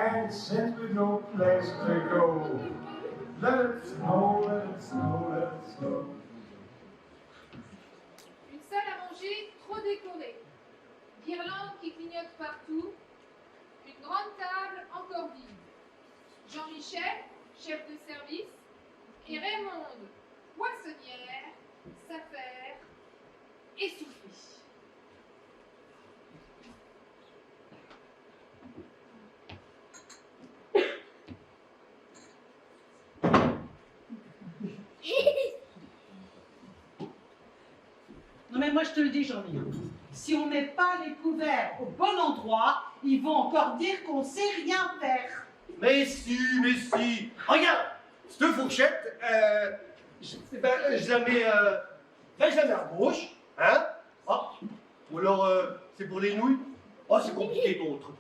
and sent with no place to go. Let it snow, let it snow, let it snow. Une salle à manger trop décorée, guirlandes qui clignotent partout, une grande table encore vide. Jean-Michel, chef de service, et Raymonde, poissonnière, s'affaire, essoufflée. Non mais moi je te le dis Jean-Mi, si on met pas les couverts au bon endroit, ils vont encore dire qu'on sait rien faire. Mais si, regarde, cette fourchette, je la mets à gauche, hein? Ah, ou alors c'est pour les nouilles? Oh, c'est compliqué d'autres.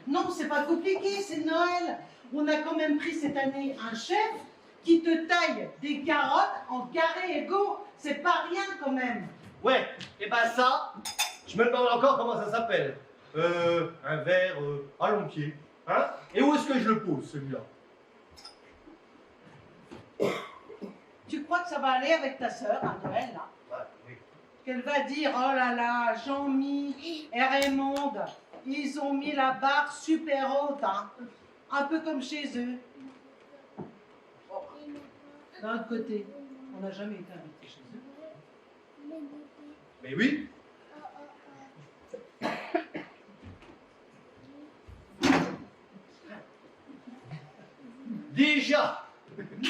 Non, c'est pas compliqué, c'est Noël. On a quand même pris cette année un chef qui te taille des carottes en carrés égaux. C'est pas rien quand même. Ouais, et ben ça, je me demande encore comment ça s'appelle. Un verre à long pied. Hein? Et où est-ce que je le pose, celui-là? Tu crois que ça va aller avec ta sœur à Noël, là? Ouais, oui. Qu'elle va dire, oh là là, Jean-Mi et Raymonde, ils ont mis la barre super haute, hein. Un peu comme chez eux. D'un autre côté, on n'a jamais été invité chez eux. Mais oui. Déjà,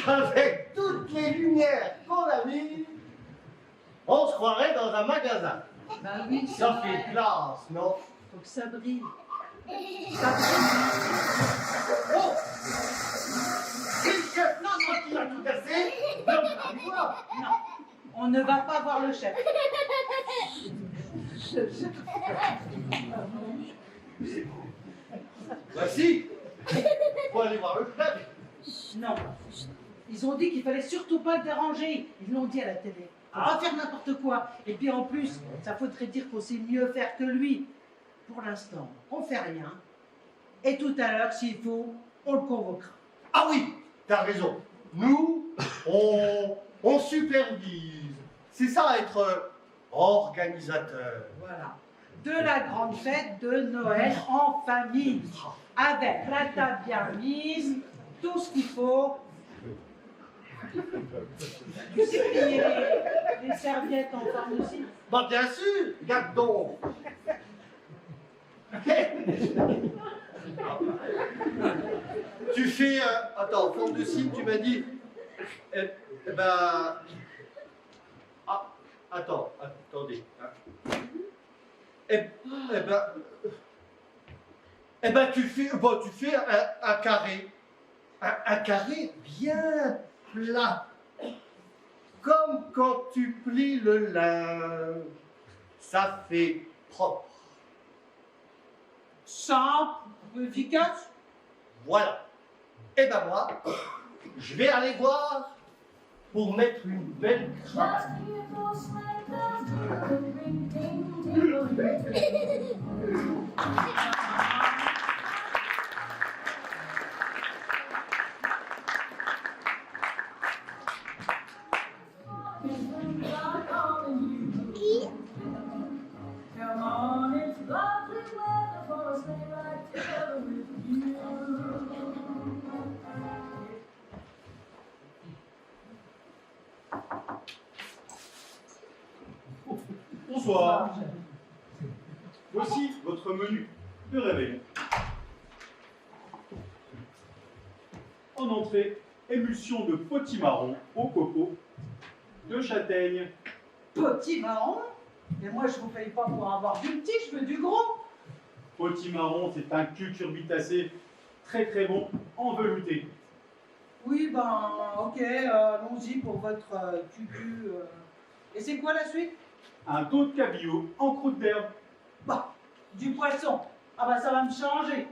avec toutes les lumières qu'on a mises, on se croirait dans un magasin. Bah oui, Ça fait classe, non? faut que ça brille. Oh! C'est le chef, non, qui a tout cassé? Non, on ne va pas voir le chef. Bah si, faut aller voir le chef. Non. Ils ont dit qu'il fallait surtout pas le déranger. Ils l'ont dit à la télé. Faut pas faire n'importe quoi. Et puis en plus, ça faudrait dire qu'on sait mieux faire que lui. Pour l'instant, on fait rien. Et tout à l'heure, s'il faut, on le convoquera. Ah oui, t'as raison. Nous, on supervise. C'est ça, être organisateur. Voilà. De la grande fête de Noël en famille. Avec la table bien mise, tout ce qu'il faut. Tu sais plier les serviettes en forme aussi. Bah bien sûr, regarde donc. Tu fais, attends, forme de cygne, tu m'as dit. Ben, ah, attendez. Tu fais un carré. Un carré bien plat. Comme quand tu plies le linge. Ça fait propre. Simple, efficace. Voilà. Et ben moi, je vais aller voir pour mettre une belle cravate. Bonsoir. Voici votre menu de réveillon. En entrée, émulsion de potimarron au coco, de châtaigne. Potimarron? Mais moi, je vous paye pas pour avoir du petit, je veux du gros. Potimarron, c'est un cucurbitacé très très bon en velouté. Oui, ben, ok, allons-y pour votre cucu. Et c'est quoi la suite? Un dos de cabillaud en croûte d'herbe. Bah, du poisson. Ah bah ça va me changer.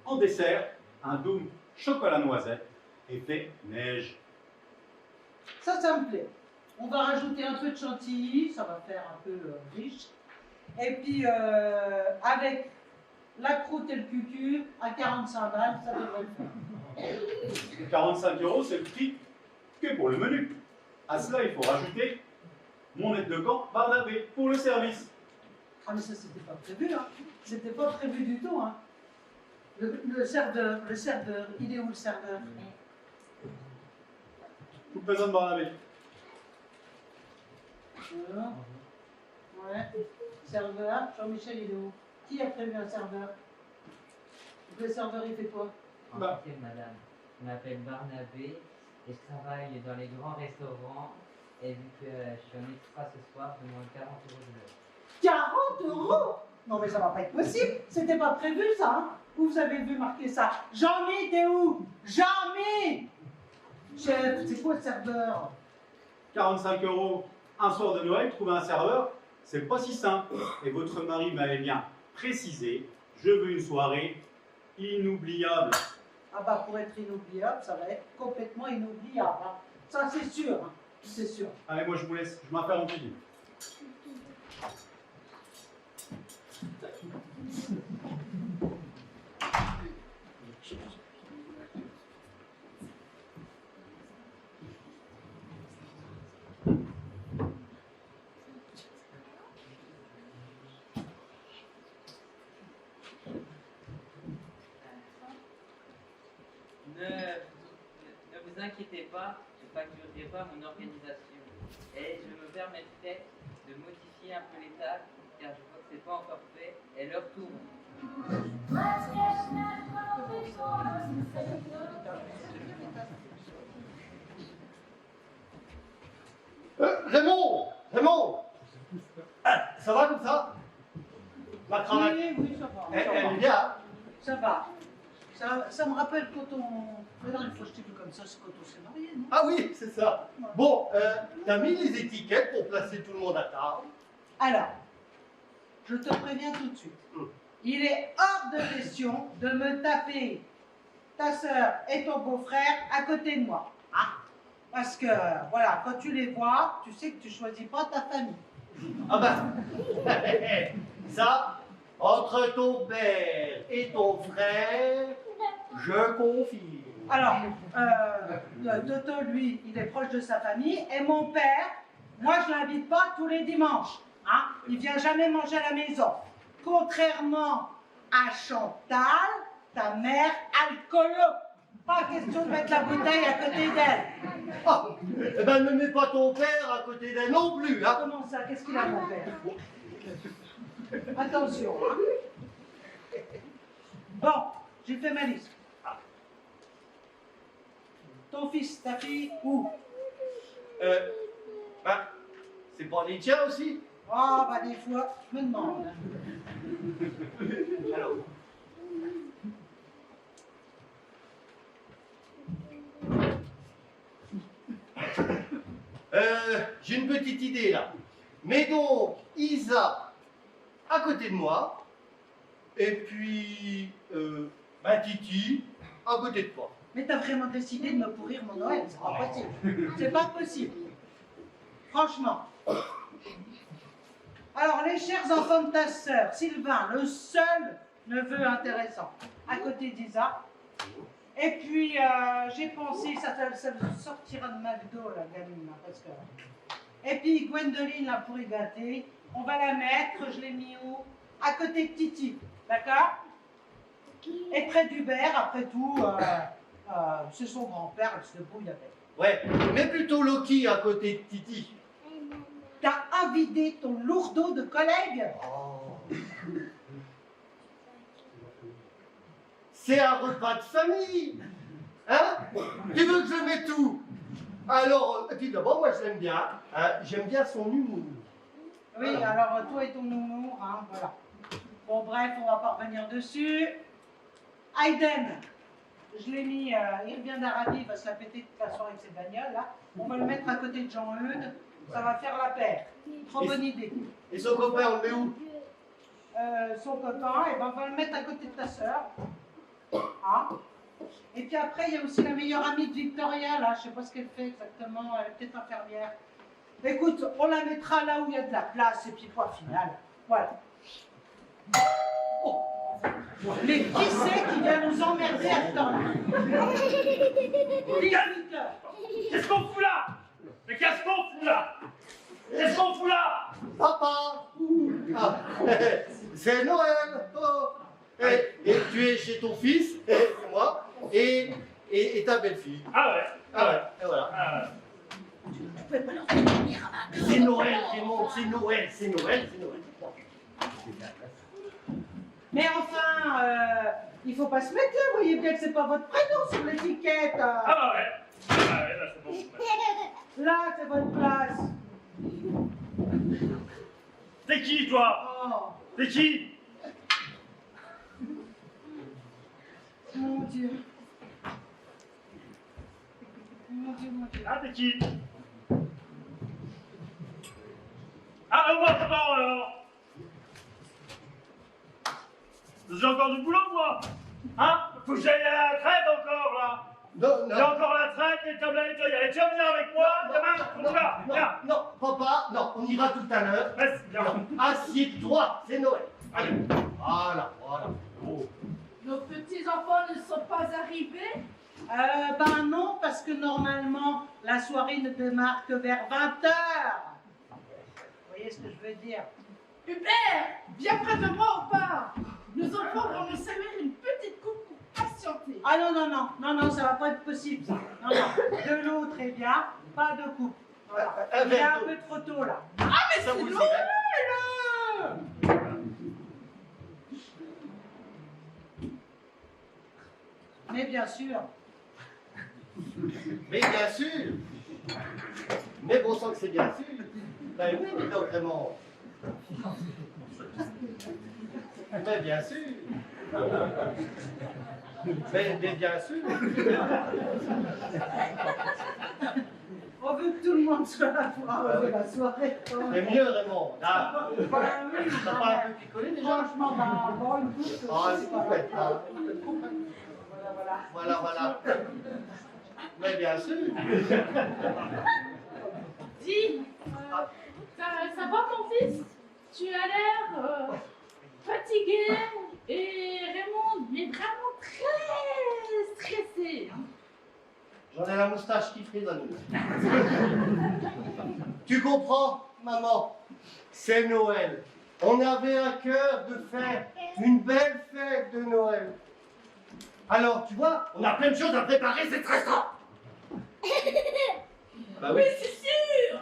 En dessert, un dôme chocolat noisette effet neige. Ça me plaît. On va rajouter un peu de chantilly, ça va faire un peu riche. Et puis, avec la croûte et le cucu à 45 balles, ça devrait le faire. 45 €, c'est le prix que pour le menu. À cela, il faut rajouter mon aide de camp Barnabé pour le service. Ah mais ça c'était pas prévu, hein. C'était pas prévu du tout, hein. Le serveur, il est où le serveur? Vous présente Barnabé. Ouais. Serveur, Jean-Michel, il est où? Qui a prévu un serveur? Le serveur, il fait quoi? Enchanté, madame. Je m'appelle Barnabé et je travaille dans les grands restaurants. Et vu que je suis en extra ce soir, je demande 40 € de l'heure. 40 €? Non mais ça va pas être possible, c'était pas prévu ça, hein. Vous avez vu marquer ça? Jean-Mi, t'es où? Jean-Mi! Chef, c'est quoi le serveur? 45 €, un soir de Noël, trouver un serveur, c'est pas si simple. Et votre mari m'avait bien précisé, je veux une soirée inoubliable. Ah bah pour être inoubliable, ça va être complètement inoubliable, hein. Ça c'est sûr, hein. C'est sûr. Allez, moi je vous laisse, je m'affaire en cuisine. Ne vous inquiétez pas, je ne facturerai pas mon organisation. Et je me permettrai de modifier un peu les tables, car je vois que ce n'est pas encore fait, et leur tourne. Raymond! Raymond! Ah, ça va comme ça? Ma cravate, Oui, ça va. elle est bien, hein? Ça va. Ça me rappelle quand on... Mais non, il faut que je te dise comme ça, c'est quand on s'est marié, non? Ah oui, c'est ça. Bon, t'as mis les étiquettes pour placer tout le monde à table. Alors, je te préviens tout de suite. Il est hors de question de me taper ta sœur et ton beau-frère à côté de moi. Ah, parce que, voilà, quand tu les vois, tu sais que tu choisis pas ta famille. Ah ben, ça, entre ton père et ton frère, je confirme. Alors, Toto, lui, il est proche de sa famille. Et mon père, moi, je l'invite pas tous les dimanches. Hein? Il vient jamais manger à la maison. Contrairement à Chantal, ta mère alcoolo. Pas question de mettre la bouteille à côté d'elle. Ah, eh ben, ne mets pas ton père à côté d'elle non plus, hein. Comment ça? Qu'est-ce qu'il a, mon père? Attention, hein. Bon, j'ai fait ma liste. Ton fils, ta fille, où? Ben, c'est pas les tiens aussi? Ah, bah des fois, je me demande. Alors. J'ai une petite idée là. Mets donc Isa à côté de moi, et puis Titi à côté de toi. Mais t'as vraiment décidé de me pourrir mon Noël, c'est pas possible. C'est pas possible. Franchement. Alors, les chers enfants de ta sœur, Sylvain, le seul neveu intéressant, à côté d'Isa. Et puis, j'ai pensé, ça sortira de McDo, la gamine, là, parce que... Et puis, Gwendoline, là, pour y gâter, on va la mettre, je l'ai mis où? À côté de Titi, d'accord? Et près d'Hubert, après tout, c'est son grand-père, elle se débrouille avec. Ouais, mets plutôt Loki à côté de Titi. T'as invidé ton lourdeau de collègue? Oh. C'est un repas de famille. Hein? Tu veux que je mette tout? Alors, puis d'abord, moi je l'aime bien. Hein? J'aime bien son humour. Oui, alors toi et ton humour, hein, voilà. Bon, bref, on va pas revenir dessus. Hayden, je l'ai mis, il revient d'Arabie, il va se la péter toute la soirée avec ses bagnoles, là. On va le mettre à côté de Jean-Eudes, ça va faire la paire. Trop bonne idée. Et son copain, on le met où? Son copain, et ben on va le mettre à côté de ta sœur. Hein? Et puis après, il y a aussi la meilleure amie de Victoria, là, je sais pas ce qu'elle fait exactement, elle est peut-être infirmière. Écoute, on la mettra là où il y a de la place, et puis point final. Voilà. Oh. Mais qui c'est qui vient nous emmerder à ce temps-là? 18 heures. Qu'est-ce qu'on fout là? Mais qu'est-ce qu'on fout là? Qu'est-ce qu'on fout là? Papa! Ah, c'est Noël! Oh. Et tu es chez ton fils, et moi, et ta belle-fille. Ah ouais, ah ouais. Et voilà. Ah ouais. C'est Noël, Raymond, c'est Noël, c'est Noël, c'est Noël. Mais enfin, il faut pas se mettre là, vous voyez bien que c'est pas votre prénom sur l'étiquette. Ah bah ouais. Ah ouais, là c'est bon. Là, c'est votre place. T'es qui toi? Oh, T'es qui? mon Dieu. Mon Dieu, mon Dieu. Ah t'es qui? Ah moi attends alors. J'ai encore du boulot moi. Hein? Faut que j'aille à la traite encore là. Non, J'ai non. encore la traite, les tables à nettoyer. Allez, tu vas venir avec moi demain? On y va. Viens. Non, papa, non, on ira tout à l'heure. Reste, viens. Non, assieds-toi, c'est Noël. Allez. Voilà, voilà. Oh. Nos petits-enfants ne sont pas arrivés? Ben non, parce que normalement, la soirée ne démarre que vers 20h. Vous voyez ce que je veux dire? Hubert, viens près de moi ou pas? Nos enfants vont nous servir une petite coupe pour patienter. Ah non, non, non, non, non, ça va pas être possible ça. Non, non, de l'eau très bien, pas de coupe. Voilà. Un Il est verre un d'eau. peu trop tôt là. Mais Ça c'est vous Noël! Mais bien sûr. Mais bien sûr. Mais bon sang que c'est bien sûr. Ben oui, mais donc vraiment. Mais bien sûr. Mais bien sûr. On veut que tout le monde soit là pour arroser la soirée. Mais mieux Raymond. Là, Ben oui, t'as quand pas un même. peu picolé déjà? Franchement, ben, bon, une coupe. Ah, c'est c'est pas complète. mal. Hein. Voilà, voilà. Voilà, voilà. Mais bien sûr. Dis, ça va mon fils? Tu as l'air fatigué et Raymond est vraiment très stressé. J'en ai la moustache qui frisonne. Tu comprends, maman? C'est Noël. On avait à cœur de faire une belle fête de Noël. Alors, tu vois, on a plein de choses à préparer, c'est stressant. Bah oui. Oui, c'est sûr.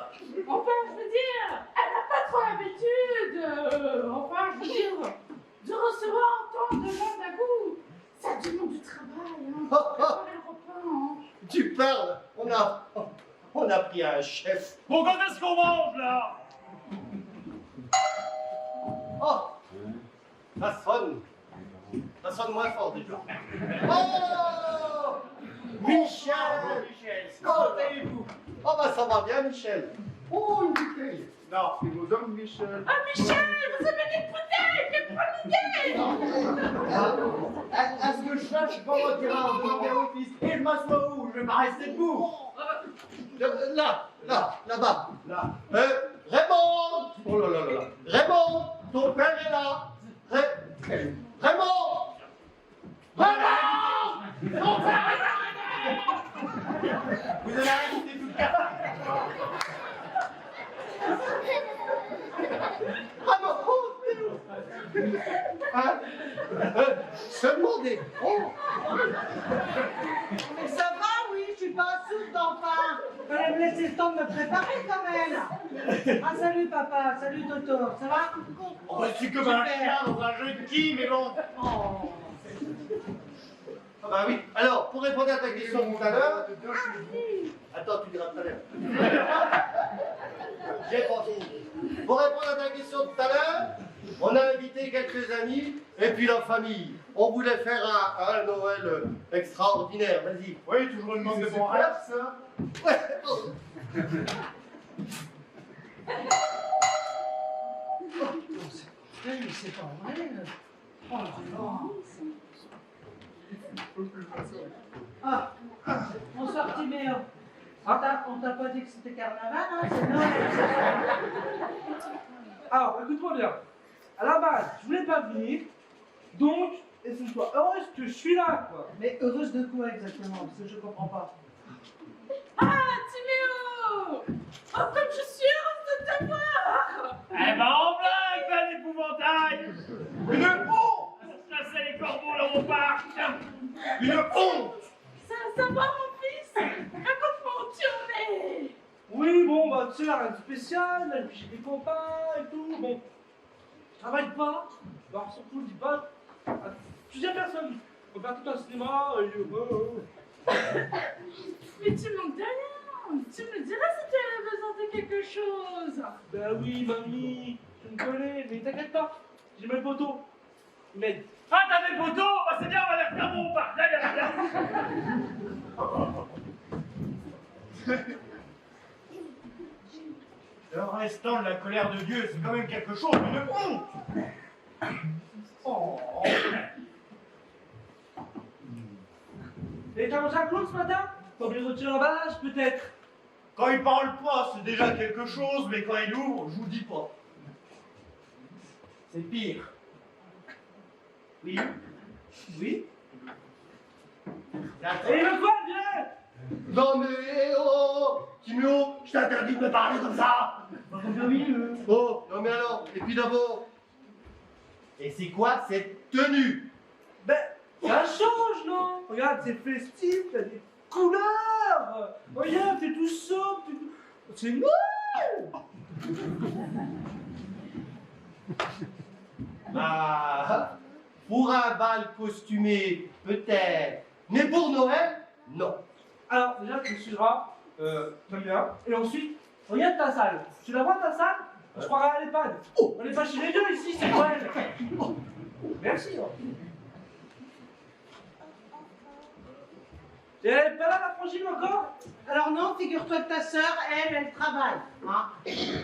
Enfin, je veux dire, elle n'a pas trop l'habitude. Enfin, je veux dire, de recevoir autant de monde à coup. Ça demande du travail. Hein, pour préparer le repas. Hein. Tu parles. On a pris un chef. Bon, quand est-ce qu'on mange là? Oh, ça sonne. Ça sonne moins fort déjà. Oh, Michel. Comment allez-vous? Oh bah ça va bien, Michel. Oh, une bouteille. Non, il vous donne Michel. Ah, Michel, vous avez des bouteilles. Quelle bonne idée. Est-ce que je cherche pas votre terrain de demander au fils? Et je m'assois où? Je vais pas rester debout. Là-bas. Là. Raymond. Oh là là là là. Raymond, ton père est là. Raymond. Raymond. Ton père est là. Vous allez arrêter tout le cas. Hein? Se demander. Oh. Mais ça va, oui, je suis pas sourde enfin. Fallait me laisser le temps de me préparer quand même. Ah, salut papa, salut Toto, ça va? Oh, c'est comme un Super. chien dans un jeu de qui, mais bon. Oh. Ah bah oui. Alors, pour répondre à ta question tout à l'heure. Attends, tu diras tout à l'heure. J'ai pas fini. Pour répondre à ta question tout à l'heure, on a invité quelques amis et puis la famille. On voulait faire un Noël extraordinaire. Vas-y. Oui, toujours une manque de bon rêve, ça. Ouais. Mais c'est pas vrai. Oh non. Ah, bonsoir Timéo. On t'a pas dit que c'était carnaval, hein? C'est Noël. Alors, écoute-moi bien. À la base, je voulais pas venir, donc et que tu sois heureuse que je suis là, quoi. Mais heureuse de quoi exactement? Parce que je comprends pas. Ah, Timéo! Oh, comme je suis heureuse de te voir! Eh ben en blague, pas d'épouvantail! Une honte! Ça c'est les corbeaux dans mon parc! Une honte! Ça va, mon fils? Raconte-moi où tu en es! Oui, bon, bah, tu sais, rien de spécial, là, j'ai des copains et tout, bon. Je travaille pas, alors surtout, je dis pas, tu dis à personne. On va faire tout un cinéma, Mais tu manques de rien! Tu me diras si tu as besoin de quelque chose! Ben oui, mamie, tu me connais, mais t'inquiète pas, j'ai mes potos. Ils m'aident. Ah, t'as des poteaux? Bah c'est bien, on va les refaire mon parc, là, il y a la place. Le restant de la colère de Dieu, c'est quand même quelque chose, une honte! Oh. Et t'as mangé un clown ce matin? T'as oublié de retirer la bâche, peut-être? Quand il parle pas, c'est déjà quelque chose, mais quand il ouvre, je vous dis pas. C'est pire. Oui. Oui. D'accord. Et le quoi, viens? Non mais oh, Timéo, je t'interdis de me parler comme ça. Oh, non mais alors, et puis d'abord, et c'est quoi cette tenue? Ben, ça change, non? Regarde, c'est festif, t'as des couleurs. Regarde, t'es tout sobre, t'es tout... C'est moi. Ah, pour un bal costumé, peut-être, mais pour Noël, non. Alors, déjà, tu me suivras, très bien. Et ensuite, regarde ta salle. Tu la vois, ta salle? Je croirais à l'EHPAD. Oh, on n'est pas chez les deux ici, c'est Noël. Merci. Et elle est pas là, la frangine, encore? Alors non, figure-toi que ta sœur, elle travaille. Hein,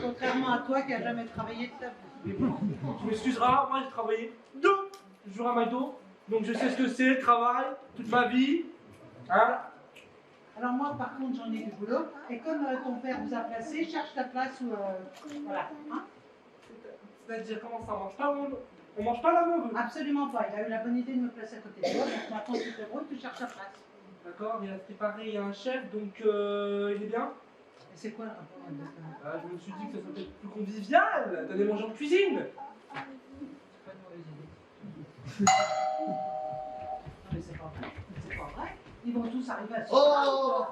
contrairement à toi qui a jamais travaillé de ta vie. Mais bon, tu m'excuseras, moi j'ai travaillé 2 jours à McDo, donc je sais ce que c'est le travail, toute ma vie. Hein? Alors moi, par contre, j'en ai du boulot. Et comme ton père vous a placé, cherche ta place où... voilà. Hein, C'est-à-dire, comment ça marche pas? On mange pas la mauve? absolument pas. Il a eu la bonne idée de me placer à côté de toi. Donc maintenant, tu te débrouilles, tu cherches ta place. D'accord, il a préparé, il y a un chef, donc il est bien. Et c'est quoi le rapport exactement? Ah, je me suis dit que ça serait peut-être plus convivial d'aller manger en cuisine. C'est pas une mauvaise idée. Non, mais c'est pas vrai. C'est pas vrai. Ils vont tous arriver à se Oh,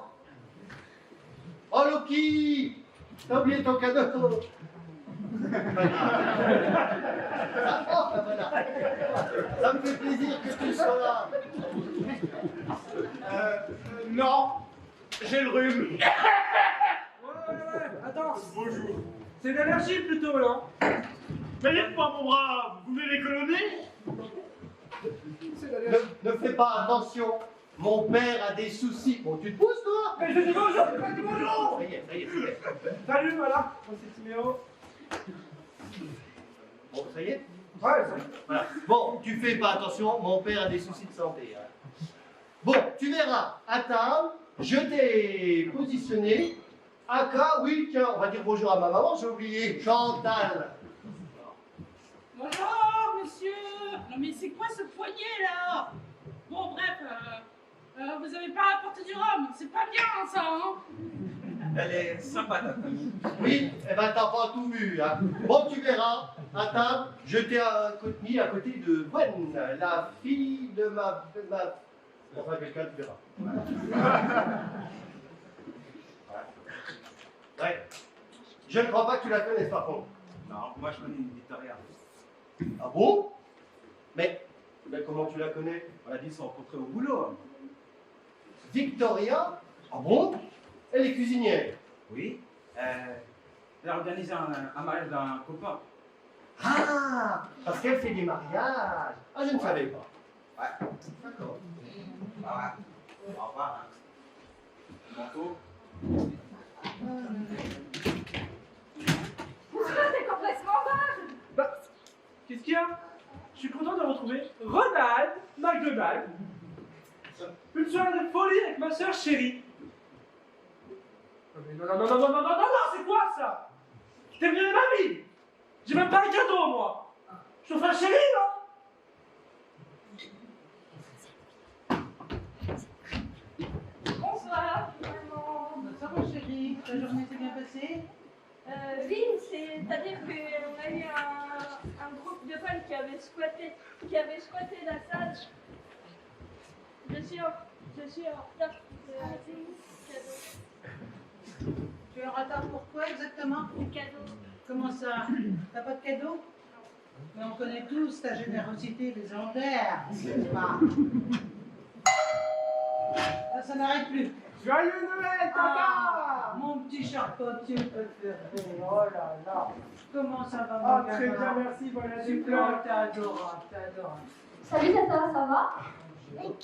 oh Loki, t'as oublié ton cadeau. Ah, oh, voilà. Ça me fait plaisir que tu sois là. Non, j'ai le rhume. Ouais, attends. Bonjour. C'est l'allergie plutôt, là. Mais dites-moi, mon brave, vous voulez des colonies? Ne fais pas attention. Mon père a des soucis. Bon, tu te pousses, toi? Mais je dis bonjour, c'est pas dit bonjour. Ça y est, ça y est, ça y est. Salut, voilà. Moi, c'est Timéo. Bon, ça y est? Ouais, salut. Voilà. Bon, tu fais pas attention, mon père a des soucis de santé. Hein. Bon, tu verras, à table, je t'ai positionné. Aka, oui, tiens, on va dire bonjour à ma maman, j'ai oublié, Chantal. Bonjour, monsieur! Non, mais c'est quoi ce poignet là? Bon, bref, vous avez pas apporté du rhum, c'est pas bien ça, hein? Elle est sympa, ta famille. Oui, eh ben t'as pas tout vu. Hein. Bon, tu verras, à table, je t'ai mis à côté de Gwen, la fille de ma... Enfin, quelqu'un, tu verras. Ouais. Je ne crois pas que tu la connaisses par contre. Non, moi je connais une Victoria. Ah bon? Mais comment tu la connais? On a dit se rencontrer au boulot. Victoria? Ah bon? Elle est cuisinière. Oui. Elle a organisé un mariage d'un copain. Ah! Parce qu'elle fait des mariages. Ah, je ne savais pas. Ouais. D'accord. Ah ouais. Au revoir. Hein. Manteau. T'es complètement barre! Bah, qu'est-ce qu'il y a? Je suis content de retrouver Ronald McDonald. Une soirée de folie avec ma soeur chérie. Non, c'est quoi ça? T'es venu de ma vie? J'ai même pas un cadeau, moi. Je te fais un chéri, non? Ta journée s'est bien passée? Oui, c'est-à-dire qu'on a eu un groupe de folles qui avait squatté la salle. Je suis en retard pour le cadeau. Tu es en retard pour quoi exactement? Le cadeau. Comment ça? T'as pas de cadeau? Mais on connaît tous ta générosité légendaire, n'est-ce pas? Ah, ça n'arrête plus. Joyeux Noël, Ah, mon petit charpentier préféré. Oh là là. Comment ça va, Ah, mon très bien, gamin? merci, voilà, Super, super. t'es adorable, t'es adorable. Salut Tata, ça va? Donc,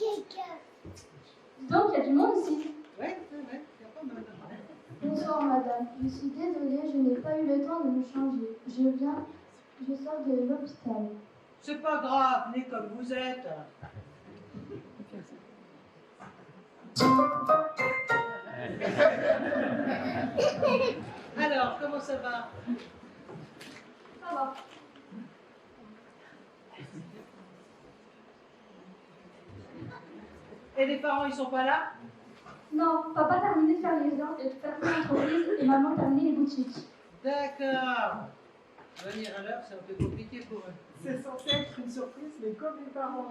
il y a du monde ici. Ouais, c'est vrai, y a pas mal de monde. Bonsoir madame, je suis désolée, je n'ai pas eu le temps de me changer. Je sors de l'hôpital. C'est pas grave, né comme vous êtes. Alors, comment ça va? Ça va. Et les parents, ils sont pas là? Non, papa terminé de faire l'entreprise et maman terminé les boutiques. D'accord. Venir à l'heure, c'est un peu compliqué pour eux. C'est censé être une surprise, mais comme les parents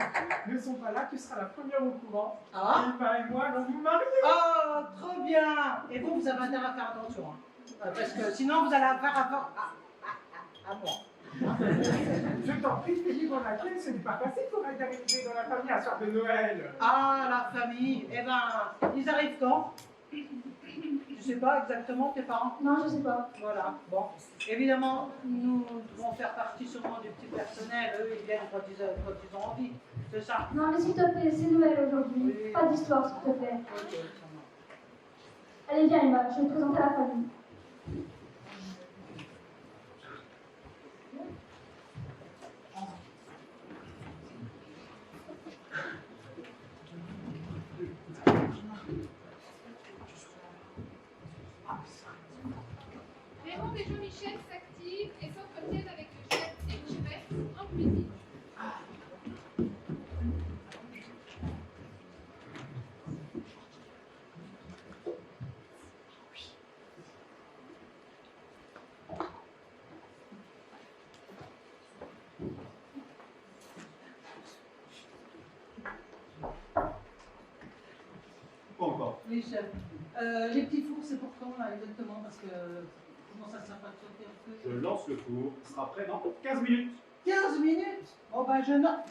ne sont pas là, tu seras la première au courant. Ah? Eva et moi allons nous marier. Oh, trop bien! Et vous avez intérêt à faire attention. Hein. Parce que sinon, vous allez faire affaire à moi. Je t'en prie, Philippe, on a clé, ce n'est pas facile pour arriver dans la famille à soir de Noël. Ah, la famille. Eh ben, ils arrivent quand? Tu sais pas exactement tes parents? Non, je sais pas. Voilà. Bon. Évidemment, nous devons faire partie sûrement du petit personnel. Eux, ils viennent quand ils ont envie. C'est ça. Non, mais s'il te plaît, c'est Noël aujourd'hui. Oui. Pas d'histoire, s'il te plaît. Ok, ça marche. Allez, viens Emma, je vais te présenter la famille. Raymond et Jean-Michel s'activent et s'entretiennent avec le chef Etchebest en cuisine. Pas encore. Oui, chef. Les petits fours, c'est pour quand, là, exactement? Parce que comment ça va de sauter un peu? Je lance le four, il sera prêt dans 15 minutes. 15 minutes? Oh, ben, je note.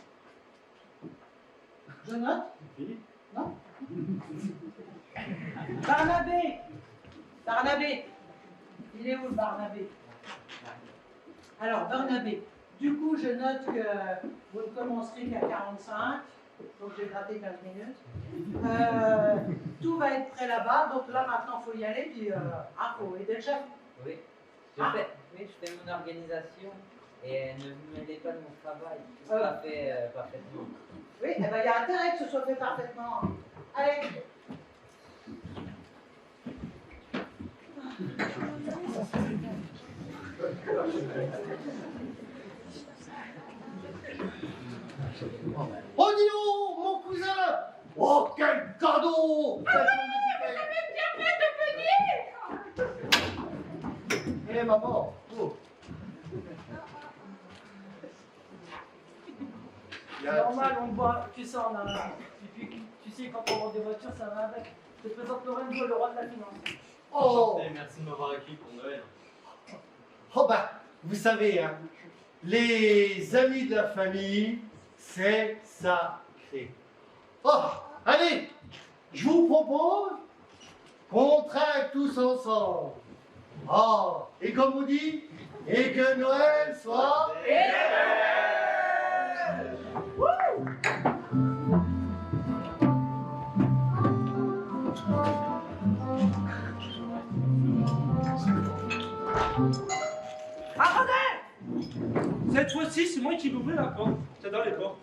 Je note? Fini? Non? Barnabé! Barnabé! Il est où le Barnabé? Alors, Barnabé, du coup, je note que vous ne commencerez qu'à 45, donc j'ai gratté 15 minutes. Tout va être prêt là-bas, donc là, maintenant, il faut y aller, puis faut aider le chef. Oui, je fais mon organisation et ne vous mêlez pas de mon travail. Tout sera fait parfaitement. Oui, eh ben, il y a intérêt que ce soit fait parfaitement. Allez! Oh, dis donc, mon cousin! Oh, quel cadeau! Eh, maman! Oh. C'est normal, on boit, tu sais, on a. Et puis, tu sais, quand on vend des voitures, ça va avec. Je te présente Lorenzo, le roi de la finance. Oh! Merci de m'avoir accueilli pour Noël. Oh, bah, vous savez, hein, les amis de la famille, c'est sacré. Oh, allez, je vous propose qu'on trinque tous ensemble. Oh, et comme on dit, et que Noël soit... Attendez! Cette fois-ci, c'est moi qui vais ouvrir la porte. J'adore les portes.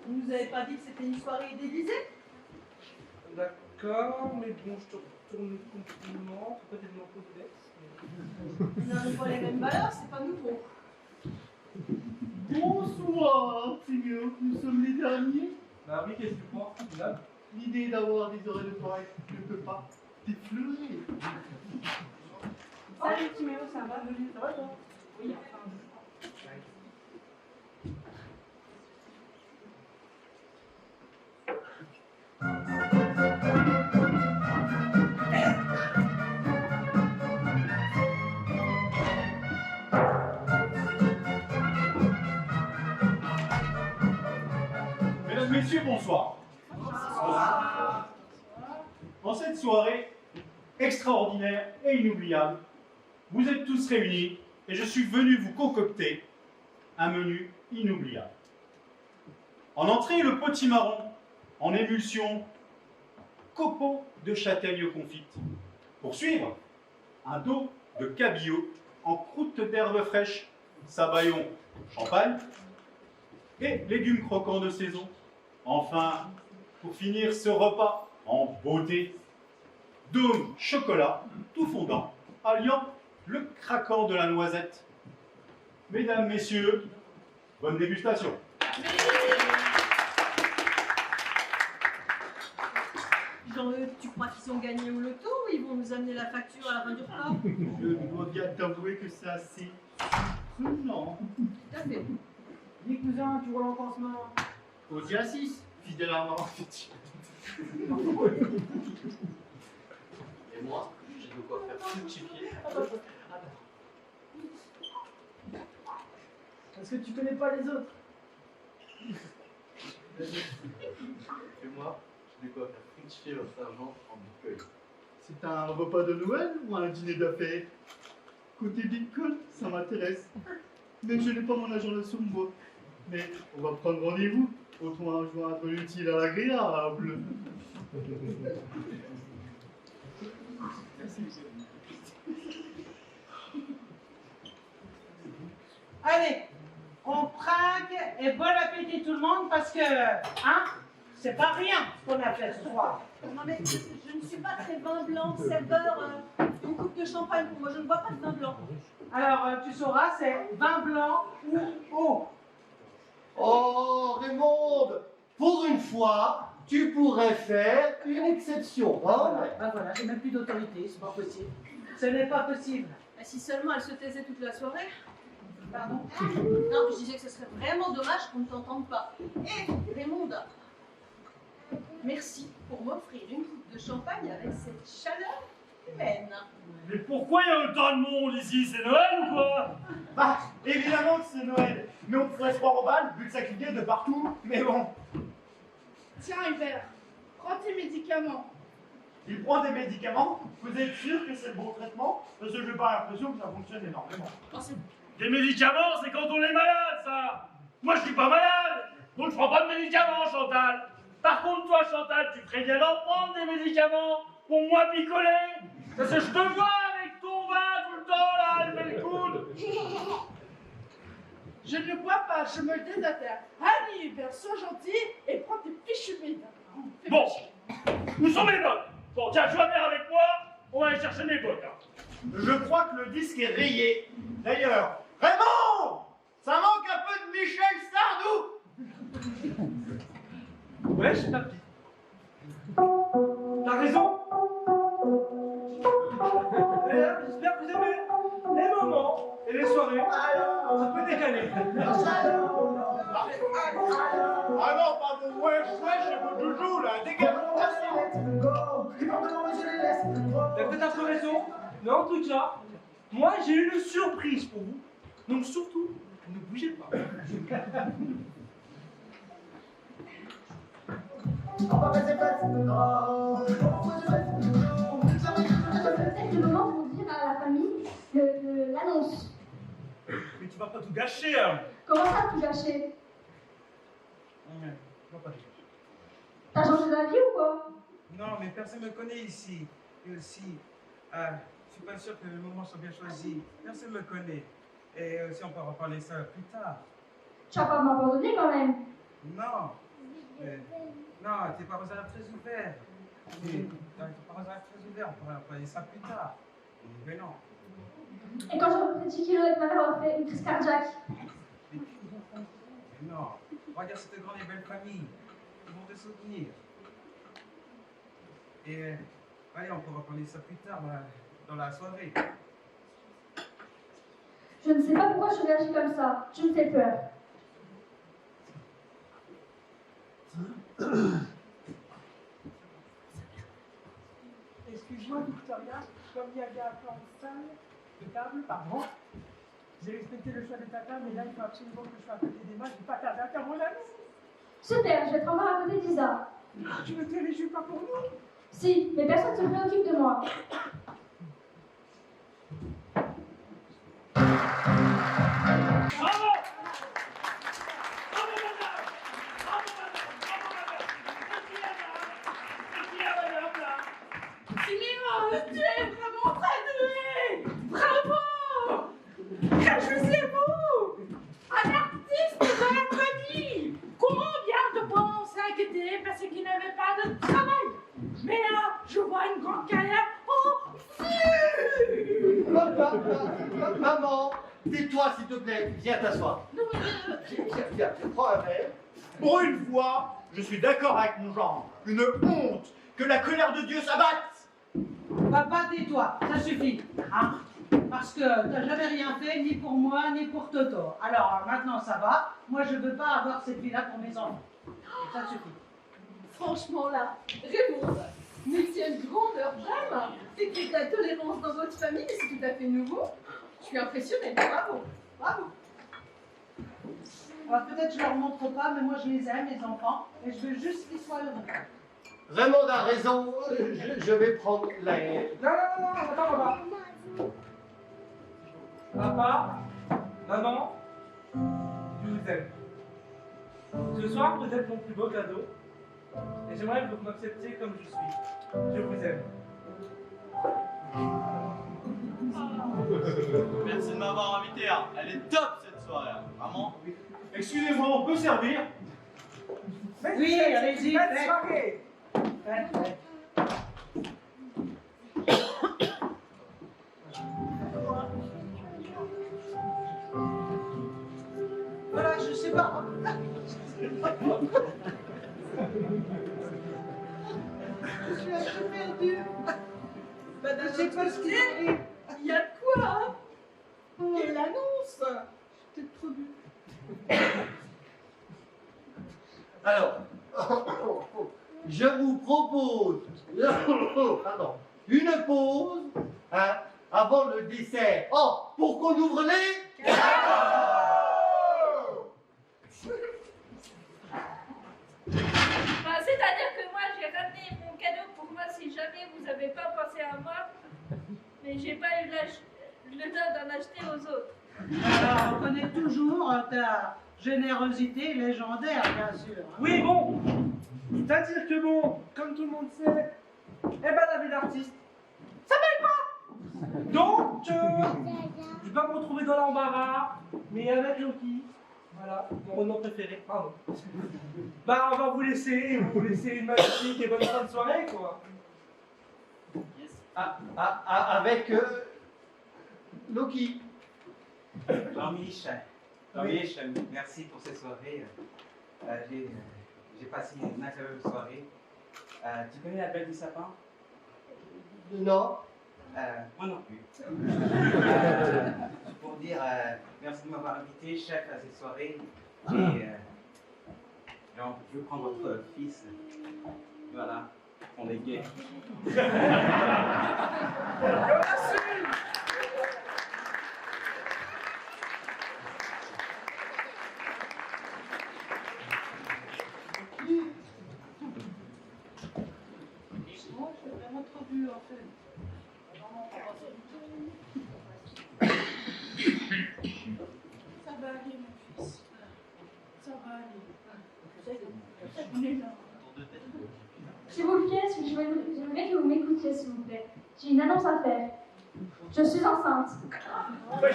Vous nous avez pas dit que c'était une soirée déguisée? D'accord, mais bon, je te retourne le compliment. Faut pas tellement complexe. On n'a pas les mêmes valeurs, c'est pas nouveau. Bonsoir, Seigneur, nous sommes les derniers. Bah oui, qu'est-ce que tu crois? Là. L'idée d'avoir des oreilles de pareil ne peut pas t'effleurer. Salut Timéo, ça va? Ça va toi? Oui, Mesdames, Messieurs, bonsoir. En cette soirée extraordinaire et inoubliable, vous êtes tous réunis et je suis venu vous concocter un menu inoubliable. En entrée, le potimarron en émulsion copeaux de châtaigne confite. Pour suivre, un dos de cabillaud en croûte d'herbe fraîche, sabayon, champagne et légumes croquants de saison. Enfin, pour finir ce repas en beauté, dôme chocolat tout fondant, alliant le craquant de la noisette. Mesdames, Messieurs, bonne dégustation. Jean-Eudes, tu crois qu'ils ont gagné au loto ou ils vont nous amener la facture à la fin du repas? Je dois bien t'avouer que c'est assez surprenant. Tout à fait. Dis cousin, tu roules en pansement. Aussi à 6, fils de la maman. Et moi, j'ai de quoi faire fructifier. Parce que tu connais pas les autres. Et moi, j'ai de quoi faire fructifier votre argent en bitcoin. C'est un repas de Noël ou un dîner d'affaires? Côté Bitcoin, ça m'intéresse. Mais je n'ai pas mon agenda sur moi. Mais on va prendre rendez-vous. Autant joindre l'utile à l'agréable. Allez, on craque et bon appétit tout le monde parce que, hein, c'est pas rien ce qu'on a fait ce soir. Non mais je ne suis pas très vin blanc, serveur, une coupe de champagne pour moi, je ne bois pas de vin blanc. Alors, tu sauras, c'est vin blanc ou eau. Oh, Raymond, pour une fois, tu pourrais faire une exception. Hein? Voilà, j'ai même plus d'autorité, c'est pas possible. Ce n'est pas possible. Et si seulement elle se taisait toute la soirée. Pardon? Non, je disais que ce serait vraiment dommage qu'on ne t'entende pas. Et Raymond, merci pour m'offrir une coupe de champagne avec cette chaleur humaine. Mais pourquoi il y a autant de monde ici? C'est Noël ou quoi? Bah, évidemment que c'est Noël. Mais on pourrait se croire au bal, vu que ça clignait de partout. Mais bon. Tiens, Hubert, prends tes médicaments. Il prend des médicaments. Vous êtes sûr que c'est le bon traitement? Parce que j'ai pas l'impression que ça fonctionne énormément. Des médicaments, c'est quand on est malade, ça. Moi, je suis pas malade, donc je prends pas de médicaments, Chantal. Par contre, toi, Chantal, tu ferais bien d'en prendre des médicaments pour moi picoler. Parce que je te vois avec ton vin tout le temps, là, lever le coude. Je ne bois pas, je me désaffaire. Allez, Hubert, sois gentil et prends tes fichus médicaments. Bon, où sont mes bottes? Bon, tiens, tu vas venir avec moi, on va aller chercher mes bottes. Hein. Je crois que le disque est rayé. D'ailleurs, Raymond! Ça manque un peu de Michel Sardou! Wesh, papy. T'as raison. J'espère que vous aimez les moments et les soirées un peu décalées. Ah non, pardon, wesh, c'est mon joujou, là, dégage-moi. T'as peut-être un peu raison, mais en tout cas, moi j'ai une surprise pour vous. Donc surtout, ne bougez pas. C'est le moment pour dire à la famille l'annonce. Mais tu vas pas tout gâcher, hein. Comment ça, tout gâcher? T'as changé d'avis ou quoi? Non, mais personne ne me connaît ici. Et aussi, je suis pas sûr que les moments sont bien choisis. Personne ne me connaît. Et aussi, on peut reparler ça plus tard. Tu vas pas m'abandonner quand même? Non. Non, tes parents ont l'air très ouverts. Tes parents ont l'air très ouverts. On pourrait reparler ça plus tard. Mais non. Et quand j'ai repris 10 kilos avec ma mère, on a fait une crise cardiaque. Mais Non, on va dire cette grande et belle famille. Ils vont te soutenir. Et allez, on pourra parler ça plus tard dans la soirée. Je ne sais pas pourquoi je réagis comme ça. Tu me fais peur. Excuse-moi, Victoria, comme il y avait un plan de salle, de table, pardon, j'ai respecté le choix de ta table, mais là, il faut absolument que je sois à côté des mains, je ne vais pas tarder à faire mon ami. Super, je vais te revoir à côté d'Isa. Tu ne te réjouis pas pour nous? Si, mais personne ne se préoccupe de moi. Siméon, tu es vraiment très doué! Bravo! Réjouissez-vous! Un artiste de l'après-midi! Combien de bons s'inquiéter parce qu'il n'avait pas de travail? Mais là, je vois une grande carrière en vue! Maman, tais-toi s'il te plaît, viens t'asseoir. Non, mais Viens, prends un verre. Pour une fois, je suis d'accord avec mon genre. Une honte que la colère de Dieu s'abatte. Papa, tais-toi, ça suffit. Hein, parce que t'as jamais rien fait, ni pour moi, ni pour Toto. Alors maintenant ça va, moi je veux pas avoir cette vie-là pour mes enfants. Ça suffit. Franchement là, Raymond, mais c'est une grandeur d'âme. C'est que la tolérance dans votre famille, c'est tout à fait nouveau. Je suis impressionnée, bravo, bravo. Alors peut-être je leur montre pas, mais moi je les aime, les enfants, et je veux juste qu'ils soient heureux. Raymond a raison, je vais prendre l'air. Non, attends, papa. Papa, maman, je vous aime. Ce soir, vous êtes mon plus beau cadeau. Et j'aimerais que vous m'acceptiez comme je suis. Je vous aime. Merci de m'avoir invité. Hein. Elle est top cette soirée. Hein. Vraiment. Excusez-moi, on peut servir? Oui, allez-y, Belle faites. soirée. Faites. Voilà, je sais pas. Je suis un peu perdue. Madame, Je sais pas ce qui arrive. il y a de quoi, hein? Quelle annonce! Peut-être trop dur. Alors, je vous propose pardon, une pause hein, avant le dessert. Oh, pour qu'on ouvre les... Bah, c'est-à-dire que moi, j'ai ramené mon cadeau pour moi si jamais vous n'avez pas pensé à moi. Mais j'ai pas eu le temps d'en acheter aux autres. Alors, on connaît toujours ta générosité légendaire, bien sûr. Oui, bon. C'est-à-dire que bon, comme tout le monde sait, eh ben la vie d'artiste, ça paye pas. Donc, je vais me retrouver dans l'embarras, mais avec Loki, voilà, mon Renaud préféré, pardon. Bah, on va vous laisser une magnifique et bonne fin de soirée, quoi. Avec Loki. Jean-Mich, merci pour cette soirée. J'ai passé une agréable soirée. Tu connais la Belle du Sapin? Non. Moi non plus. Pour dire merci de m'avoir invité, chef, à cette soirée. Et je veux prendre votre fils. Voilà, on est gays. Moi, je suis vraiment trop dur, en fait. Ça va aller, mon fils. Ça va aller. On est là. Si vous le faites, j'aimerais que vous m'écoutiez, s'il vous plaît. J'ai une annonce à faire. Je suis enceinte. Ouais,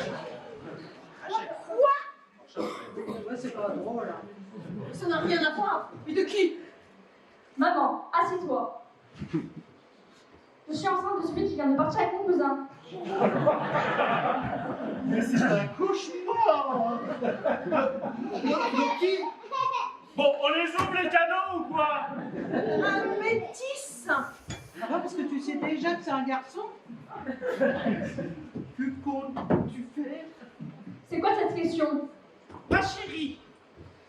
c'est pas drôle. Hein. Ça n'a rien à voir. Mais de qui? Maman, assieds-toi. Je suis enceinte de celui qui vient de partir avec mon cousin. Mais c'est un cauchemar. Qui? Bon, on les ouvre les cadeaux ou quoi? Un métis. Ça va parce que tu sais déjà que c'est un garçon? Que comptes-tu faire? C'est quoi cette question? Ma chérie,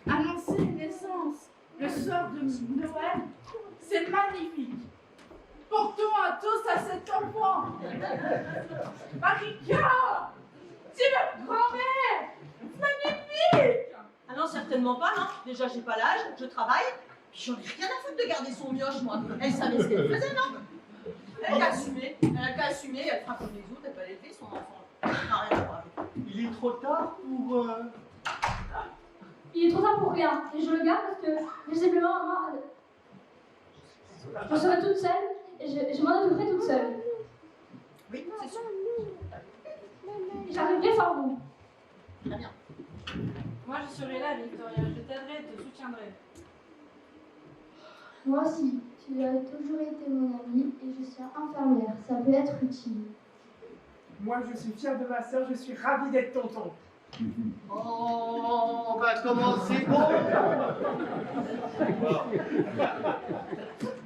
annoncer une naissance le soir de Noël, c'est magnifique. Portons un toast à cet enfant. Marika, c'est notre grand-mère. C'est magnifique. Ah non, certainement pas, non. Déjà, j'ai pas l'âge, je travaille. Puis j'en ai rien à foutre de garder son mioche, moi. Elle savait ce qu'elle faisait, non? Elle a qu'à assumer. Elle a qu'à assumer, elle fera comme les autres, elle va l'élever son enfant. Ça n'a rien à voir avec. Il est trop tard pour... Il est trop tard pour rien. Et je le garde parce que, visiblement, maman, je serai toute seule et je m'en occuperai toute seule. Oui, c'est sûr. Et j'arriverai sans vous. Très bien. Moi, je serai là, Victoria. Je t'aiderai, te soutiendrai. Moi aussi, tu as toujours été mon amie et je suis infirmière. Ça peut être utile. Moi, je suis fière de ma sœur, je suis ravie d'être tonton. Oh, on va commencer bon.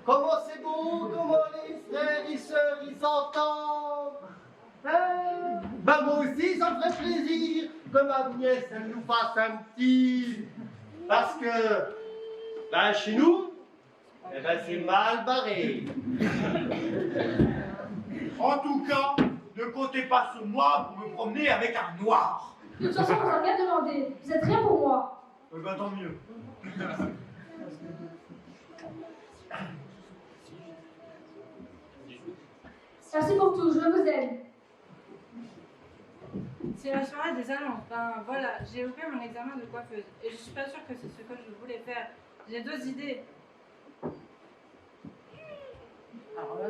Comment c'est bon, comment les frères et sœurs ils s'entendent. Hein? Ben moi aussi ça me ferait plaisir que ma nièce elle nous fasse un petit. Parce que ben chez nous, eh ben c'est mal barré. En tout cas, ne comptez pas sur moi pour me promener avec un noir. De toute façon, vous en rien demandé. Vous êtes rien pour moi. Ben tant mieux. Merci pour tout, je vous aime. C'est la soirée des annonces. Ben voilà, j'ai loupé mon examen de coiffeuse. Et je suis pas sûre que c'est ce que je voulais faire. J'ai deux idées. Alors là,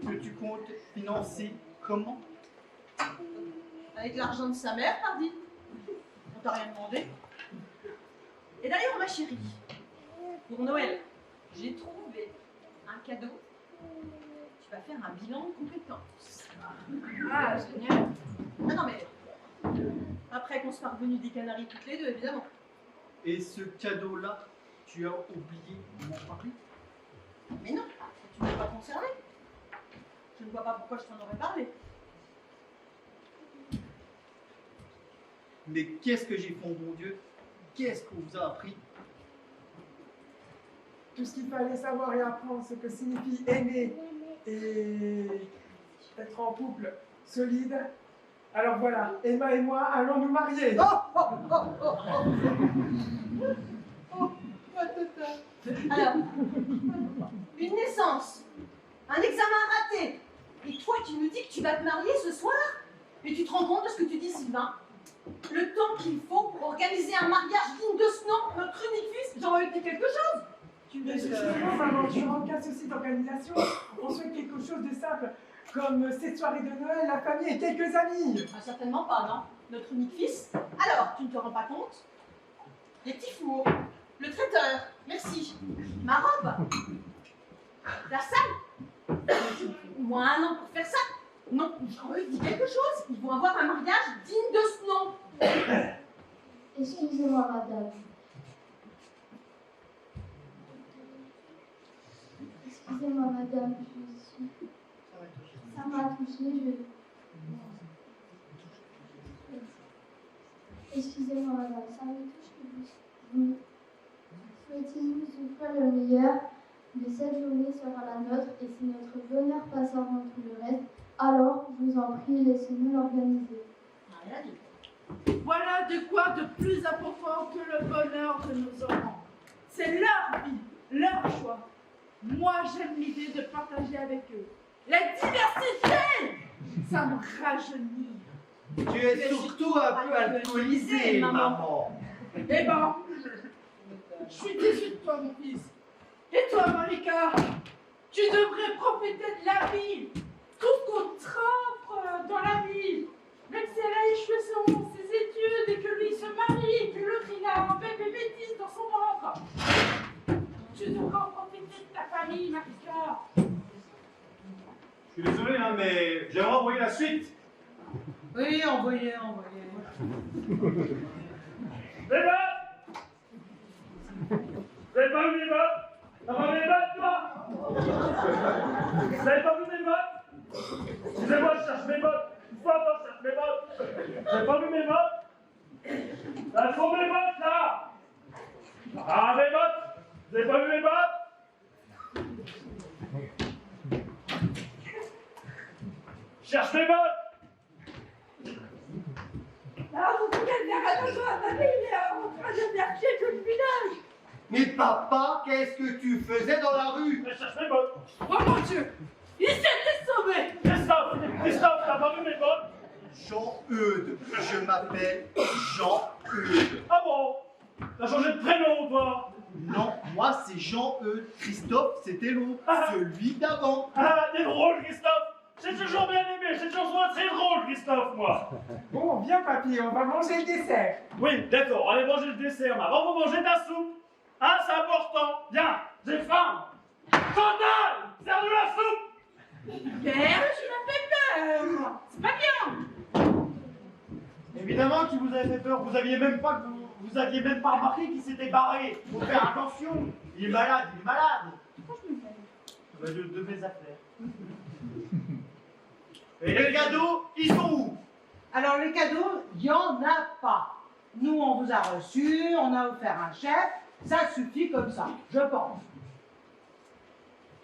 Que tu comptes financer comment? Avec l'argent de sa mère, pardi. On t'a rien demandé. Et d'ailleurs, ma chérie, pour Noël, j'ai trouvé un cadeau. Tu vas faire un bilan de compétences. Ah, génial. Ah non, mais après qu'on soit revenus des Canaries toutes les deux, évidemment. Et ce cadeau-là, tu as oublié de m'en parler? Mais non, tu ne m'es pas concerné. Je ne vois pas pourquoi je t'en aurais parlé. Mais qu'est-ce que j'ai fait, mon Dieu? Qu'est-ce qu'on vous a appris? Tout ce qu'il fallait savoir et apprendre, ce que signifie aimer et être en couple solide. Alors voilà, Emma et moi allons nous marier. Alors, une naissance, un examen raté, et toi tu me dis que tu vas te marier ce soir? Et tu te rends compte de ce que tu dis, Sylvain? Le temps qu'il faut pour organiser un mariage digne de ce nom, notre unique fils, j'en ai dit quelque chose. Justement, maman, je rends qu'à ceci d'organisation. On souhaite quelque chose de simple, comme cette soirée de Noël, la famille et quelques amis. Ah, certainement pas, non? Notre unique fils. Alors, tu ne te rends pas compte? Les petits fours, le traiteur, merci. Ma robe, la salle. Moi, un an pour faire ça. Non, j'en ai dit quelque chose. Ils vont avoir un mariage digne de ce nom. Excusez-moi, madame. Excusez-moi, madame, ça m'a touché, Excusez-moi, madame, ça me touche. Vous souhaitez-nous souffrir le meilleur, mais cette journée sera la nôtre et si notre bonheur passe avant tout le reste, alors, je vous en prie, laissez-nous l'organiser. Voilà de quoi de plus important que le bonheur de nos enfants. C'est leur vie, leur choix. Moi, j'aime l'idée de partager avec eux. La diversité, ça me rajeunit. Tu es surtout un peu alcoolisée, maman. Eh ben, je suis déçue de toi, mon fils. Et toi, Marika, tu devrais profiter de la vie. Tout qu'on t'offre dans la vie. Même si elle a échoué ses études et que lui se marie et que l'autre il a un bébé métis dans son ventre. Tu devrais en profiter de ta famille, Marika. Je suis désolé, hein, mais j'aimerais envoyer la suite. Oui, envoyez. Les bottes! Vous avez pas vu mes bottes? T'as pas vu mes bottes, toi? Vous avez pas vu mes bottes? Excusez-moi, je cherche mes bottes. Une fois encore, je cherche mes bottes. Vous avez pas vu mes bottes? Là sont mes bottes, là! Ah, mes bottes! Vous avez pas vu mes bottes? Je cherche mes bottes! Alors, vous pouvez faire attention à ma fille, il est en train de faire chier tout le village. Mais papa, qu'est-ce que tu faisais dans la rue? Je cherche mes bottes! Oh mon Dieu! Il s'était sauvé! Christophe, t'as pas vu mes bottes? Jean-Eudes. Je m'appelle Jean-Eudes. Ah bon? T'as changé de prénom, toi? Non, moi c'est Jean-Eudes. Christophe, c'était l'autre, celui d'avant. Ah, t'es drôle, Christophe! J'ai toujours bien aimé, j'ai toujours trouvé très drôle, Christophe, moi! Bon, viens, papy, on va manger le dessert. Oui, d'accord, allez manger le dessert, mais avant vous mangez ta soupe! Hein, c'est important! Viens, j'ai faim! Chantal! Sers-nous la soupe! Père, je m'as fait peur! C'est pas bien! Évidemment qu'il vous avait fait peur, vous aviez même pas remarqué qu'il s'était barré. Faut faire attention. Il est malade. De mes affaires. Et les cadeaux, ils sont où? Alors les cadeaux, il n'y en a pas. Nous, on vous a reçus, on a offert un chef, ça suffit comme ça, je pense.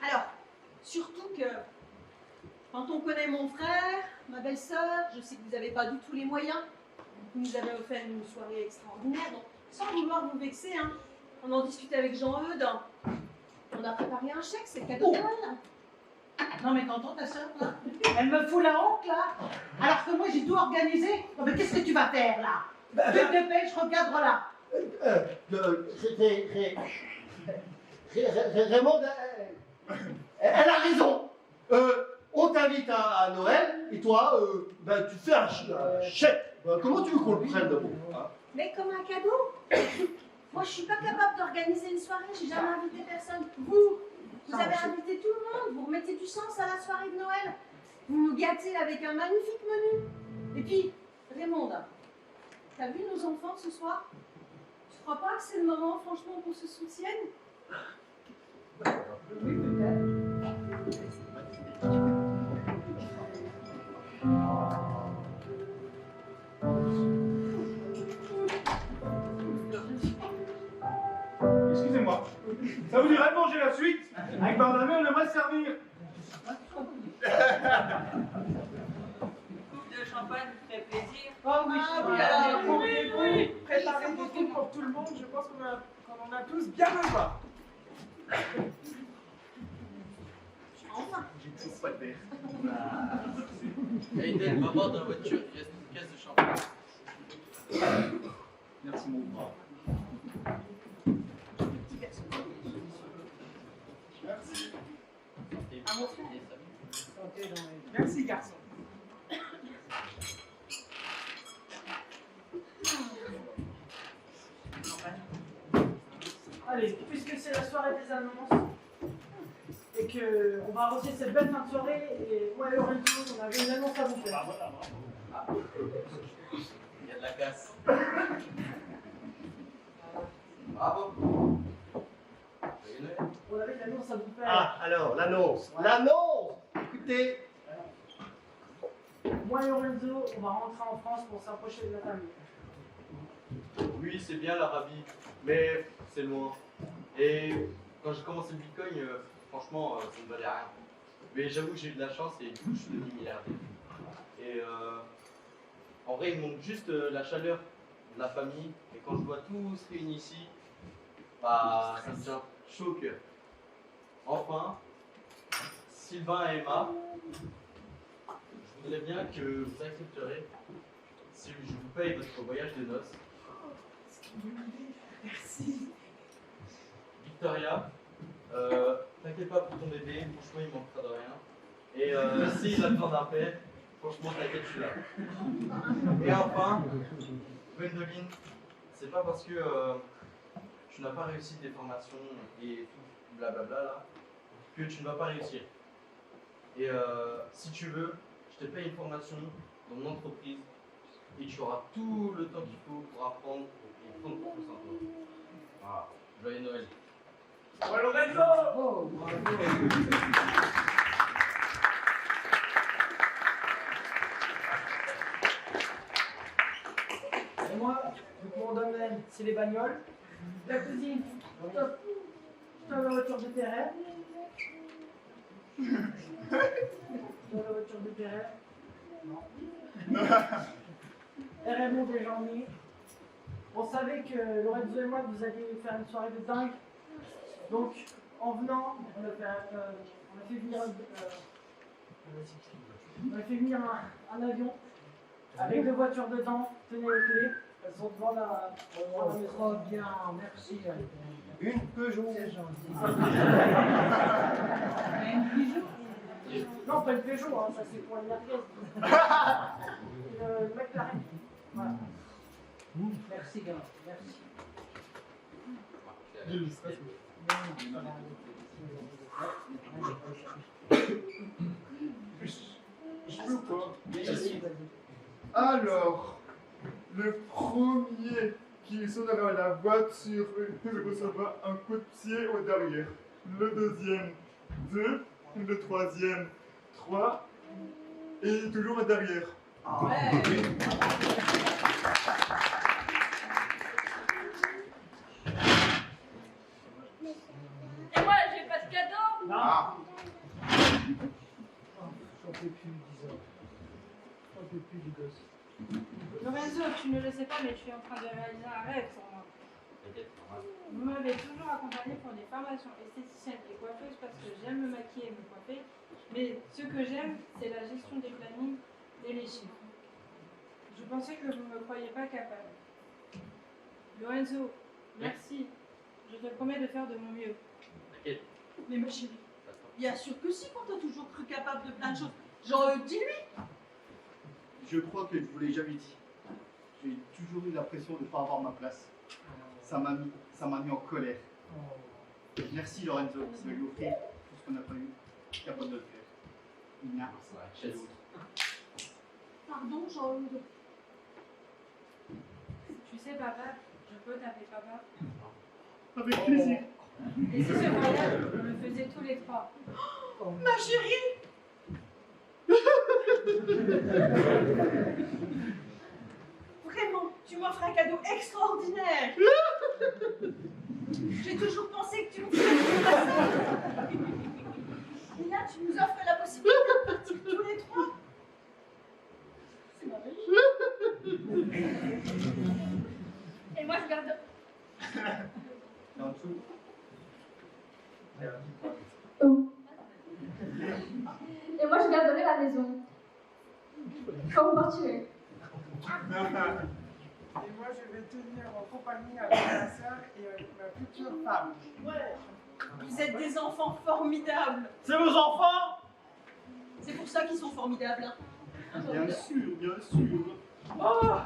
Alors, surtout que quand on connaît mon frère, ma belle-sœur, je sais que vous n'avez pas du tout les moyens. Vous nous avez offert une soirée extraordinaire, donc sans vouloir vous vexer, hein, on en discutait avec Jean-Eudes. On a préparé un chèque, c'est le cadeau de Noël. Non mais t'entends ta sœur là? Elle me fout la honte là. Alors que moi j'ai tout organisé. Oh, mais qu'est-ce que tu vas faire là? Tu te dépêches, recadre là. Raymond, elle a raison. On t'invite à Noël et toi, tu fais un chèque. Comment tu veux qu'on le prenne d'abord, hein? Mais comme un cadeau. Moi, je suis pas capable d'organiser une soirée, j'ai jamais invité personne. Vous avez invité tout le monde, vous remettez du sens à la soirée de Noël. Vous nous gâtez avec un magnifique menu. Et puis, Raymond, t'as vu nos enfants ce soir? Tu crois pas que c'est le moment, franchement, qu'on se soutienne? Oui, peut-être. Excusez-moi. Ça vous dirait de manger la suite? Avec Barnabé, on aimerait se servir. Coupe de champagne vous ferait plaisir? Oh oui, Oui. Préparer des trucs pour tout le monde, je pense qu'on en a tous bien besoin. Enfin. J'ai toujours pas de verre. Aiden, va voir dans la voiture, il reste une caisse de champagne. Merci mon grand. Merci. À mon frère. Merci, garçon. Allez, puisque c'est la soirée des annonces et qu'on va arroser cette belle fin de soirée, et moi et Lorenzo, on avait une annonce à vous faire. Il y a de la casse. Bravo. On avait une annonce à vous faire. Ah, alors, l'annonce. L'annonce! Écoutez. Moi et Lorenzo, on va rentrer en France pour s'approcher de la famille. Oui, c'est bien l'Arabie, mais c'est loin. Et quand j'ai commencé le bitcoin, franchement, ça ne valait rien. Mais j'avoue que j'ai eu de la chance et du coup, je suis devenu milliardaire. Et en vrai, il me manque juste la chaleur de la famille. Et quand je vois tous réunis ici, bah, ça me tient chaud au cœur. Enfin, Sylvain et Emma, je voudrais bien que vous accepterez si je vous paye votre voyage de noces. Merci. Victoria, t'inquiète pas pour ton bébé, franchement il manquera de rien. Et s'il a besoin d'un père, franchement t'inquiète, je suis là. Et enfin, Gwendoline, c'est pas parce que tu n'as pas réussi tes formations et tout blablabla là, que tu ne vas pas réussir. Et si tu veux, je je te paye une formation dans mon entreprise et tu auras tout le temps qu'il faut pour apprendre et prendre confiance en toi. Voilà, joyeux Noël. Ouais, Lorenzo! Oh, bravo. Et moi, vu que mon domaine, c'est les bagnoles, La cousine, stop. Stop la voiture de tes rêves. Stop la voiture de tes rêves. Non. Et Raymond et Jean-Mi. On savait que Lorenzo et moi, vous alliez faire une soirée de dingue. Donc, en venant, on a fait venir un avion avec 2 voitures dedans. Tenez les clés. Elles sont devant la maison. Trop bien, merci. Une Peugeot. C'est gentil. Une Peugeot? Non, pas une Peugeot, hein, ça c'est pour une Merguez. Le McLaren. Voilà. Merci, gars. Merci. Je peux pas. Alors, le premier qui sonnera la voiture recevra un coup de pied au derrière. Le deuxième, 2. Le troisième, 3. Et toujours au derrière. Et moi, j'ai pas de cadeau. J'en peux plus, Lisa. J'en peux plus du gosse. Lorenzo, tu ne le sais pas, mais je suis en train de réaliser un rêve sur moi. Vous m'avez toujours accompagné pour des formations esthéticiennes et coiffeuses parce que j'aime me maquiller et me coiffer. Mais ce que j'aime, c'est la gestion des plannings et les chiffres. Je pensais que vous ne me croyiez pas capable. Lorenzo, merci. Je te promets de faire de mon mieux. T'inquiète. Mais ma chérie, bien sûr que si, qu'on t'a toujours cru capable de plein de choses. Genre, dis-lui. Je crois que je vous l'ai jamais dit. J'ai toujours eu l'impression de ne pas avoir ma place. Ça m'a mis en colère. Merci Lorenzo de lui offrir tout ce qu'on n'a pas eu. Capable de le faire. Merci. Pardon, Jean-Aude. Tu sais, papa, je peux t'appeler papa. Avec plaisir. Et si ce voyage, on le faisait tous les 3. Ma chérie. Vraiment, tu m'offres un cadeau extraordinaire. J'ai toujours pensé que tu me ferais ça. Et là, tu nous offres la possibilité de partir tous les 3. C'est merveilleux. Et moi, je garde. Et en dessous. Oh. Et moi, je garderai la maison. Quand vous partirez. Et moi, je vais tenir en compagnie avec ma soeur et ma future femme. Ouais. Vous êtes des enfants formidables. C'est vos enfants? C'est pour ça qu'ils sont formidables. Hein. Bien sûr, bien sûr. Oh,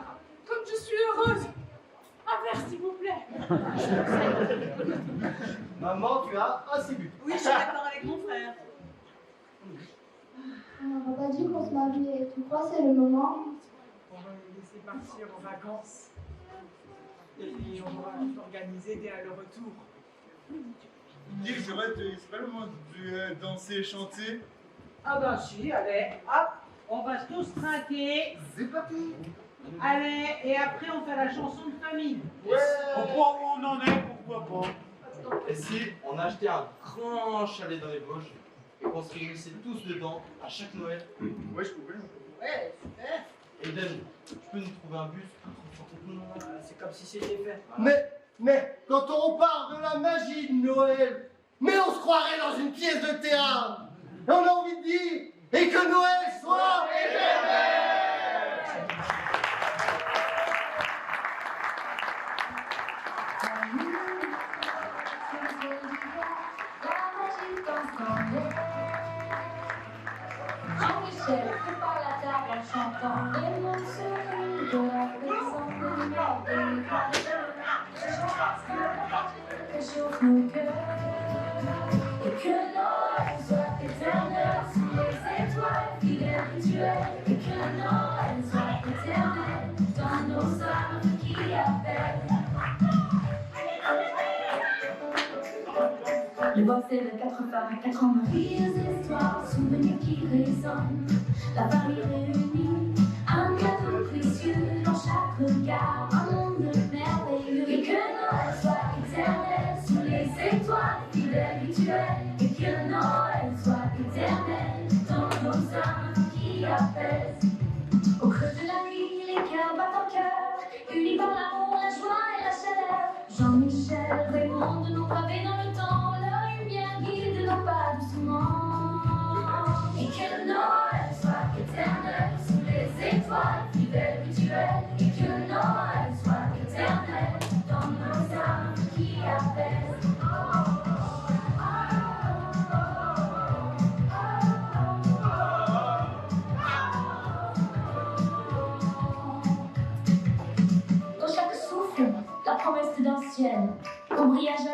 comme je suis heureuse. Un verre, s'il vous plaît. Maman, tu as assez bu. Oui, je suis d'accord avec mon frère. On n'a pas dit qu'on se mariait. Tu crois que c'est le moment? On va les laisser partir en vacances. Et puis on va tout organiser dès le retour. Dis que c'est pas le moment de danser et chanter. Ah ben si, allez, hop, on va tous trinquer. C'est parti. Allez, et après on fait la chanson de famille. Ouais. Au point où on en est, pourquoi pas? Et si on achetait un grand chalet dans les Vosges et qu'on se réunissait tous dedans à chaque Noël? Ouais, je pouvais. Ouais, super. Eden, tu peux nous trouver un bus pour transporter tout le monde? C'est comme si c'était fait. Mais, quand on parle de la magie de Noël, mais on se croirait dans une pièce de théâtre. Et on a envie de dire, et que Noël soit éternel. Jean-Michel prépare la table en chantant et mon sourire de la présence de mort réchauffe nos cœurs et que Noël soit éternel sous les étoiles fidèles rituels. et que Noël soit éternel dans nos âmes qui appellent. Le bosset de 4 femmes, 4 hommes, rires, histoires, souvenirs qui résonnent. La famille réunie, un cadeau précieux dans chaque regard, un monde merveilleux. Et que Noël soit éternel sous les étoiles fidèles rituels. Et que Noël soit éternel dans nos âmes qui apaisent. Au creux de la nuit, les cœurs battent en cœur, unis par l'amour, la joie et la chaleur. Jean-Michel, Raymond, de nos gravés dans le temps, leur lumière guide nos pas doucement. Et que Noël soit éternel sous les étoiles fidèles rituels. Et que Noël soit éternel dans nos âmes qui apaisent. Dans chaque souffle, la promesse d'un ciel, au brillage